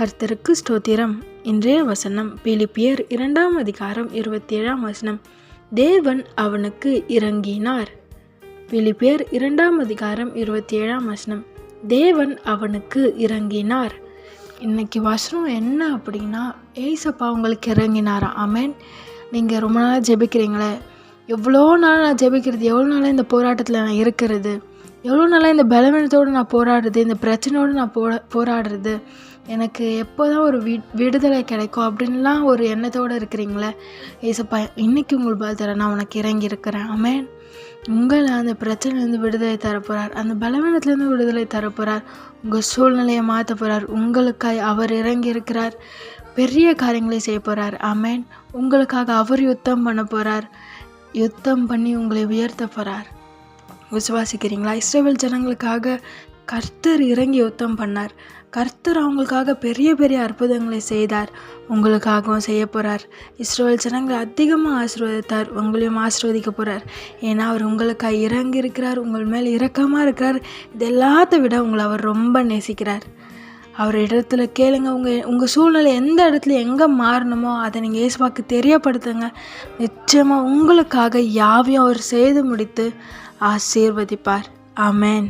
கர்த்தருக்கு ஸ்தோத்திரம். இன்றைய வசனம் பிலிப்பியர் 2:27. தேவன் அவனுக்கு இறங்கினார். பிலிப்பியர் 2:27. தேவன் அவனுக்கு இறங்கினார். இன்னைக்கு வசனம் என்ன அப்படின்னா, ஏசப்பா உங்களுக்கு இறங்கினாரா. ஆமென். நீங்கள் ரொம்ப நாளாக ஜெபிக்கிறீங்களே, எவ்வளோ நாள் நான் ஜெபிக்கிறது, எவ்வளோ நாளாக இந்த போராட்டத்தில் நான் இருக்கிறது, எவ்வளோ நாளாக இந்த பலவீனத்தோடு நான் போராடுறது, இந்த பிரச்சனையோடு நான் போராடுறது, எனக்கு எப்போ தான் ஒரு விடுதலை கிடைக்கும் அப்படின்லாம் ஒரு எண்ணத்தோடு இருக்கிறீங்களே, ஏசப்பா இன்றைக்கி உங்களுக்கு பதில் தர நான் உனக்கு இறங்கி இருக்கிறேன். ஆமென். உங்களை அந்த பிரச்சனைலேருந்து விடுதலை தரப்போகிறார், அந்த பலவீனத்துலேருந்து விடுதலை தரப்போகிறார், உங்கள் சூழ்நிலையை மாற்ற போகிறார். உங்களுக்காக அவர் இறங்கி இருக்கிறார், பெரிய காரியங்களை செய்ய போகிறார். ஆமென். உங்களுக்காக அவர் யுத்தம் பண்ண போகிறார், யுத்தம் பண்ணி உங்களை உயர்த்த போகிறார். விசுவாசிக்கிறீங்களா? இஸ்ரவேல் ஜனங்களுக்காக கர்த்தர் இறங்கி யுத்தம் பண்ணார். கர்த்தர் அவங்களுக்காக பெரிய பெரிய அற்புதங்களை செய்தார், உங்களுக்காகவும் செய்ய போகிறார். இஸ்ரவேல் ஜனங்களை அதிகமாக ஆசீர்வதித்தார், உங்களையும் ஆசீர்வதிக்க போகிறார். ஏன்னா அவர் உங்களுக்காக இறங்கி இருக்கிறார், உங்கள் மேல் இரக்கமாக இருக்கிறார். இது எல்லாத்த விட உங்களை அவர் ரொம்ப நேசிக்கிறார். அவர் இடத்துல கேளுங்க. உங்கள் சூழ்நிலை எந்த இடத்துல எங்கே மாறணுமோ அதை நீங்கள் இயேசுவுக்கு தெரியப்படுத்துங்க. நிச்சயமாக உங்களுக்காக யாவையும் அவர் செய்து முடித்து ஆசீர்வதிப்பார். ஆமென்.